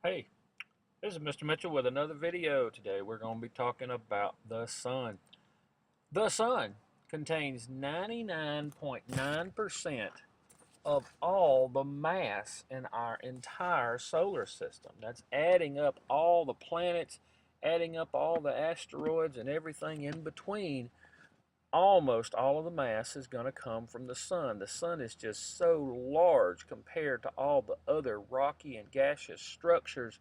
Hey, this is Mr. Mitchell with another video. Today we're going to be talking about the sun. The sun contains 99.9% of all the mass in our entire solar system. That's adding up all the planets, adding up all the asteroids and everything in between. Almost all of the mass is going to come from the sun. The sun is just so large compared to all the other rocky and gaseous structures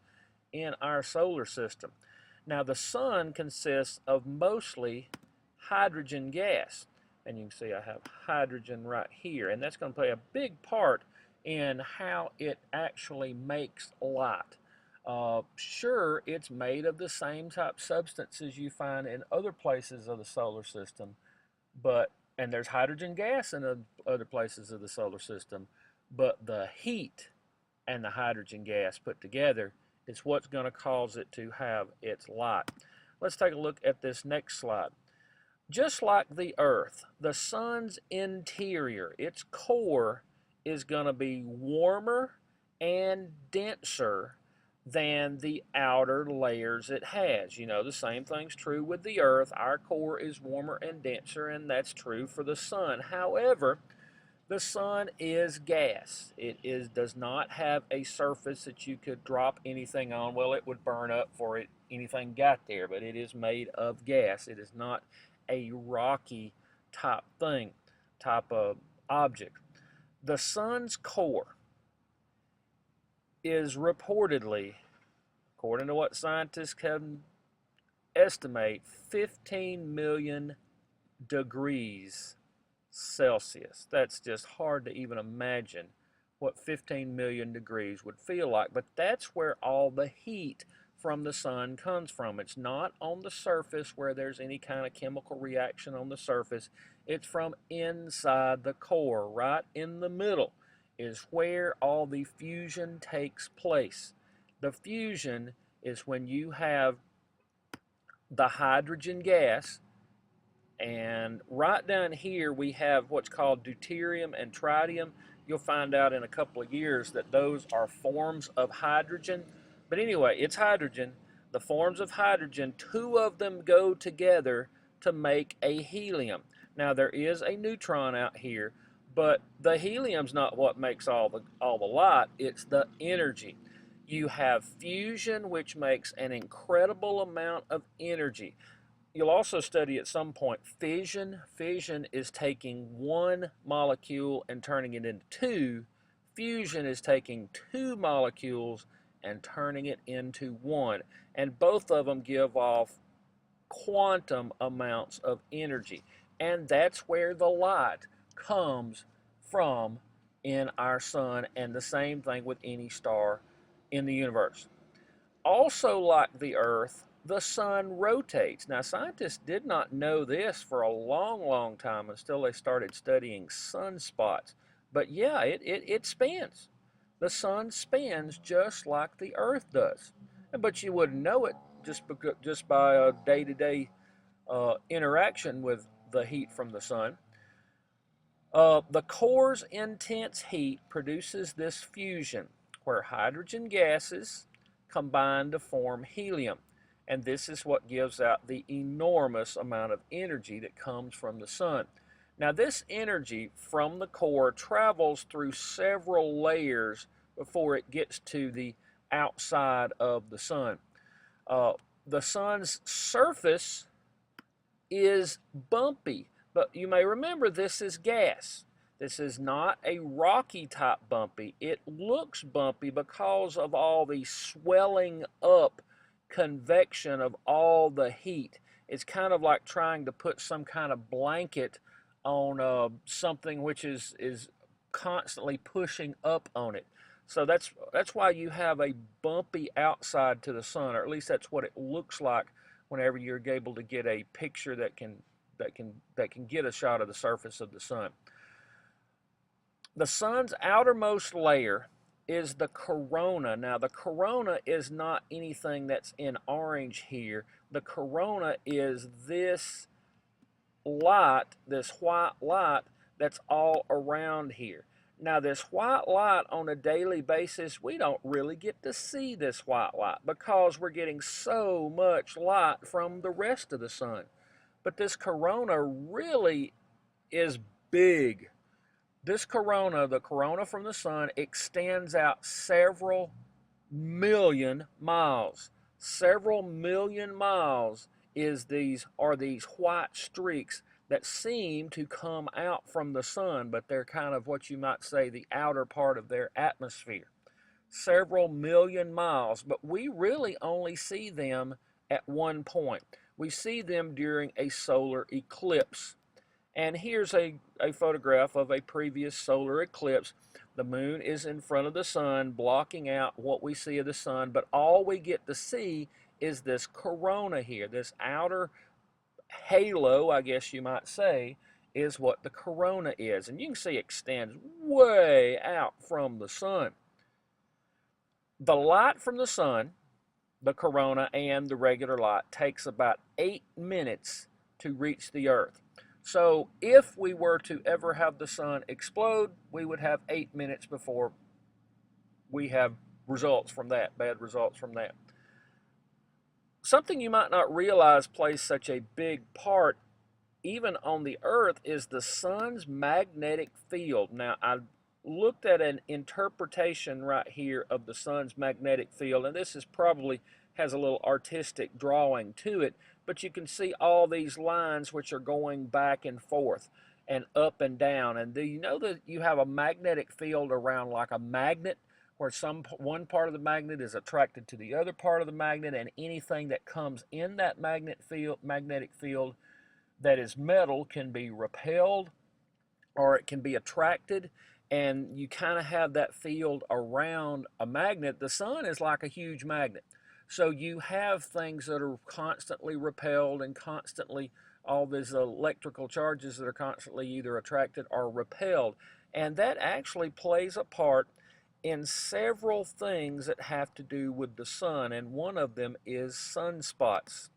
in our solar system. Now, the sun consists of mostly hydrogen gas. And you can see I have hydrogen right here. And that's going to play a big part in how it actually makes light. Sure, it's made of the same type substances you find in other places of the solar system, and there's hydrogen gas in other places of the solar system, but the heat and the hydrogen gas put together is what's going to cause it to have its light. Let's take a look at this next slide. Just like the Earth, the sun's interior, its core, is going to be warmer and denser than the outer layers it has. You know, the same thing's true with the Earth. Our core is warmer and denser, and that's true for the sun. However, the sun is gas. Does not have a surface that you could drop anything on. Well, it would burn up before anything got there, but it is made of gas. It is not a rocky type of object. The sun's core is reportedly, according to what scientists can estimate, 15 million degrees Celsius. That's just hard to even imagine what 15 million degrees would feel like, but that's where all the heat from the sun comes from. It's not on the surface where there's any kind of chemical reaction on the surface. It's from inside the core. Right in the middle is where all the fusion takes place. The fusion is when you have the hydrogen gas, and right down here we have what's called deuterium and tritium. You'll find out in a couple of years that those are forms of hydrogen. But anyway, it's hydrogen. The forms of hydrogen, two of them go together to make a helium. Now there is a neutron out here, but the helium's not what makes all the light, it's the energy. You have fusion, which makes an incredible amount of energy. You'll also study at some point fission. Fission is taking one molecule and turning it into two. Fusion is taking two molecules and turning it into one. And both of them give off quantum amounts of energy. And that's where the light comes from in our sun, and the same thing with any star in the universe. Also, like the Earth, the sun rotates. Now, scientists did not know this for a long, long time until they started studying sunspots. But yeah, it spins. The sun spins just like the Earth does. But you wouldn't know it just by a day-to-day interaction with the heat from the sun. The core's intense heat produces this fusion where hydrogen gases combine to form helium. And this is what gives out the enormous amount of energy that comes from the sun. Now, this energy from the core travels through several layers before it gets to the outside of the sun. The sun's surface is bumpy, but you may remember this is gas. This is not a rocky type bumpy. It looks bumpy because of all the swelling up convection of all the heat. It's kind of like trying to put some kind of blanket on something which is constantly pushing up on it. So that's why you have a bumpy outside to the sun, or at least that's what it looks like whenever you're able to get a picture that can get a shot of the surface of the sun. The sun's outermost layer is the corona. Now, the corona is not anything that's in orange here. The corona is this light, this white light that's all around here. Now, this white light on a daily basis, we don't really get to see this white light because we're getting so much light from the rest of the sun. But this corona really is big. This corona, the corona from the sun, extends out several million miles. Several million miles are these white streaks that seem to come out from the sun, but they're kind of what you might say the outer part of their atmosphere. Several million miles, but we really only see them at one point. We see them during a solar eclipse. And here's a photograph of a previous solar eclipse. The moon is in front of the sun, blocking out what we see of the sun, but all we get to see is this corona here. This outer halo, I guess you might say, is what the corona is. And you can see it extends way out from the sun. The light from the sun, the corona, and the regular light takes about 8 minutes to reach the earth. So if we were to ever have the sun explode, we would have 8 minutes before we have results from that, bad results from that. Something you might not realize plays such a big part even on the earth is the sun's magnetic field. Now, I looked at an interpretation right here of the sun's magnetic field, and this is probably has a little artistic drawing to it, but you can see all these lines which are going back and forth and up and down. And do you know that you have a magnetic field around like a magnet, where one part of the magnet is attracted to the other part of the magnet, and anything that comes in that magnetic field that is metal can be repelled or it can be attracted, and you kind of have that field around a magnet. The sun is like a huge magnet. So you have things that are constantly repelled and constantly all these electrical charges that are constantly either attracted or repelled. And that actually plays a part in several things that have to do with the sun, and one of them is sunspots.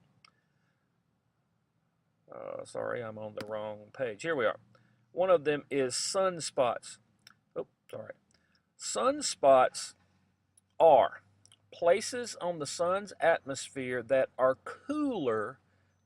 Sorry, I'm on the wrong page. Here we are. One of them is sunspots. Oh, sorry. Sunspots are places on the sun's atmosphere that are cooler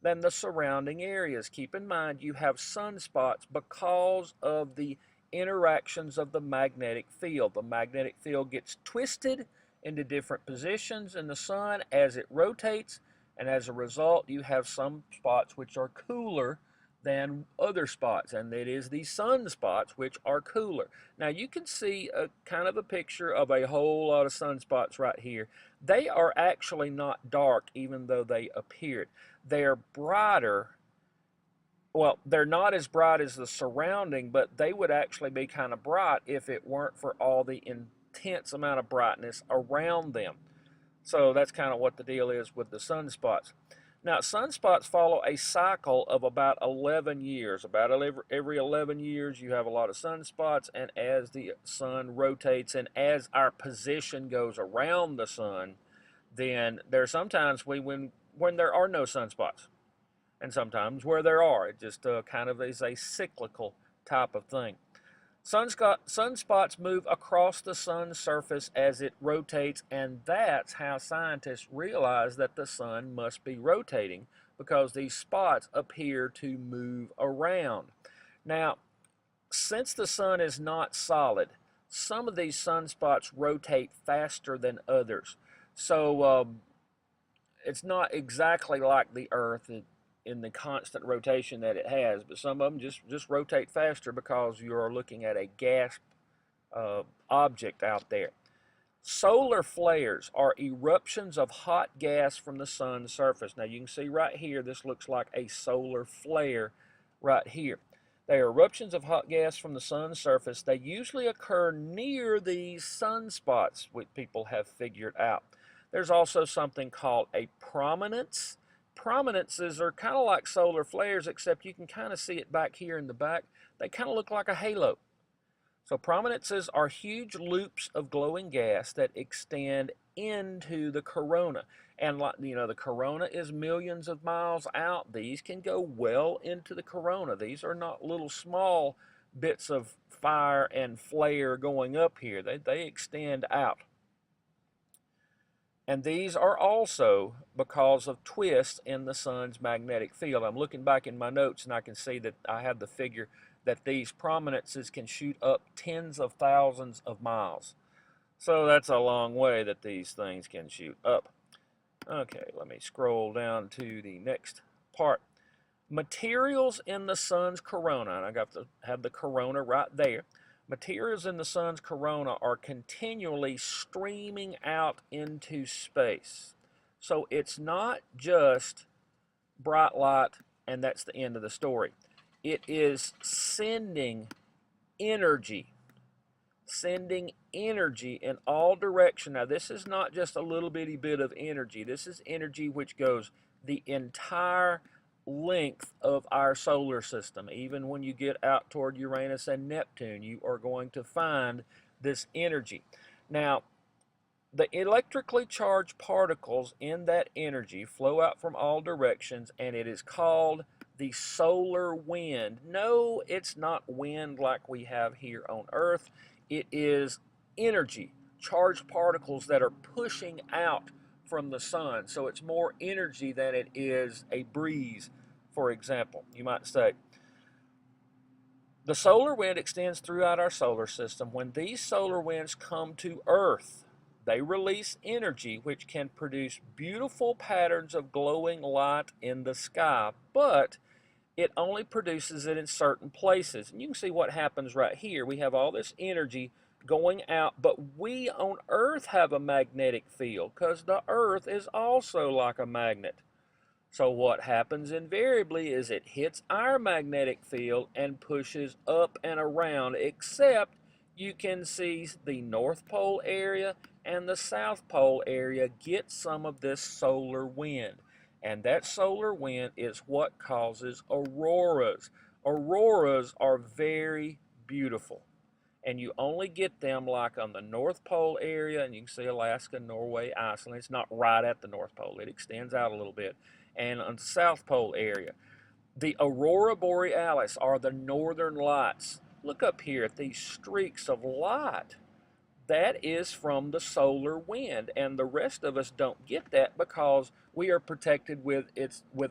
than the surrounding areas. Keep in mind, you have sunspots because of the interactions of the magnetic field. The magnetic field gets twisted into different positions in the sun as it rotates, and as a result, you have some spots which are cooler than other spots, and it is the sunspots which are cooler. Now you can see a kind of a picture of a whole lot of sunspots right here. They are actually not dark, even though they appeared. They're brighter. Well, they're not as bright as the surrounding, but they would actually be kind of bright if it weren't for all the intense amount of brightness around them. So that's kind of what the deal is with the sunspots. Now, sunspots follow a cycle of about 11 years. About every 11 years, you have a lot of sunspots, and as the sun rotates and as our position goes around the sun, then there are sometimes when there are no sunspots, and sometimes where there are. It just kind of is a cyclical type of thing. Sunspots move across the sun's surface as it rotates, and that's how scientists realize that the sun must be rotating, because these spots appear to move around. Now, since the sun is not solid, some of these sunspots rotate faster than others. So it's not exactly like the Earth in the constant rotation that it has, but some of them just rotate faster because you're looking at a gas object out there. Solar flares are eruptions of hot gas from the sun's surface. Now you can see right here, this looks like a solar flare right here. They are eruptions of hot gas from the sun's surface. They usually occur near these sunspots, which people have figured out. There's also something called a prominence. Prominences are kind of like solar flares, except you can kind of see it back here in the back. They kind of look like a halo. So prominences are huge loops of glowing gas that extend into the corona. And the corona is millions of miles out. These can go well into the corona. These are not little small bits of fire and flare going up here. They extend out. And these are also because of twists in the sun's magnetic field. I'm looking back in my notes and I can see that I have the figure that these prominences can shoot up tens of thousands of miles. So that's a long way that these things can shoot up. Okay, let me scroll down to the next part. Materials in the sun's corona, and I got to have the corona right there. Materials in the sun's corona are continually streaming out into space. So it's not just bright light and that's the end of the story. It is sending energy in all direction. Now this is not just a little bitty bit of energy. This is energy which goes the entire length of our solar system. Even when you get out toward Uranus and Neptune, you are going to find this energy. Now, the electrically charged particles in that energy flow out from all directions, and it is called the solar wind. No, it's not wind like we have here on Earth. It is energy, charged particles that are pushing out from the sun. So it's more energy than it is a breeze, for example, you might say. The solar wind extends throughout our solar system. When these solar winds come to Earth, they release energy which can produce beautiful patterns of glowing light in the sky, but it only produces it in certain places. And you can see what happens right here. We have all this energy going out, but we on Earth have a magnetic field because the Earth is also like a magnet. So what happens invariably is it hits our magnetic field and pushes up and around, except you can see the North Pole area and the South Pole area get some of this solar wind. And that solar wind is what causes auroras. Auroras are very beautiful. And you only get them like on the North Pole area, and you can see Alaska, Norway, Iceland. It's not right at the North Pole. It extends out a little bit. And on the South Pole area. The aurora borealis are the northern lights. Look up here at these streaks of light. That is from the solar wind, and the rest of us don't get that because we are protected with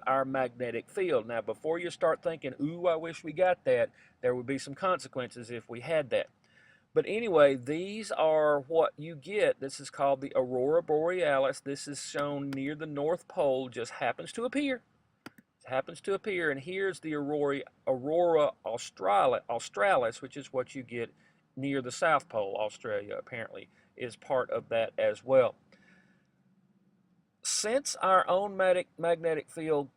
our magnetic field. Now, before you start thinking, ooh, I wish we got that, there would be some consequences if we had that. But anyway, these are what you get. This is called the aurora borealis. This is shown near the North Pole, just happens to appear. It happens to appear, and here's the aurora australis, which is what you get near the South Pole. Australia apparently is part of that as well. Since our own magnetic field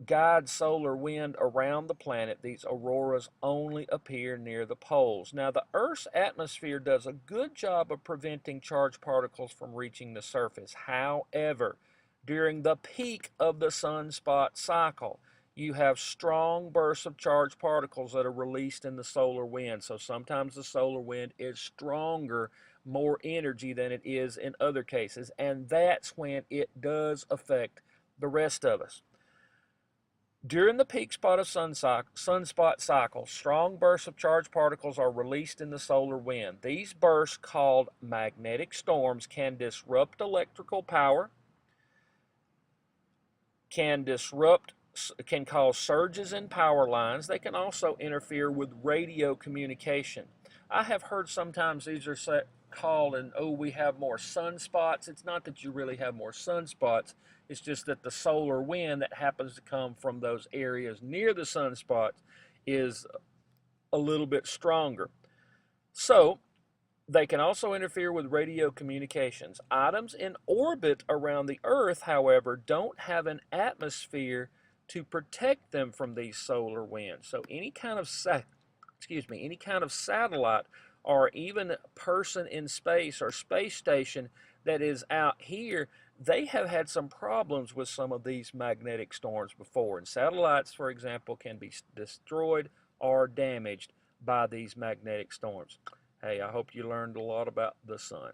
guides solar wind around the planet, these auroras only appear near the poles. Now, the Earth's atmosphere does a good job of preventing charged particles from reaching the surface. However, during the peak of the sunspot cycle, you have strong bursts of charged particles that are released in the solar wind. So sometimes the solar wind is stronger, more energy than it is in other cases, and that's when it does affect the rest of us. During the peak spot of sunspot cycle, strong bursts of charged particles are released in the solar wind. These bursts, called magnetic storms, can disrupt electrical power, can cause surges in power lines. They can also interfere with radio communication. I have heard sometimes these are called, and oh, we have more sunspots. It's not that you really have more sunspots. It's just that the solar wind that happens to come from those areas near the sunspots is a little bit stronger. So they can also interfere with radio communications. Items in orbit around the Earth, however, don't have an atmosphere to protect them from these solar winds. So any kind of satellite or even person in space or space station that is out here, they have had some problems with some of these magnetic storms before. And satellites, for example, can be destroyed or damaged by these magnetic storms. Hey, I hope you learned a lot about the sun.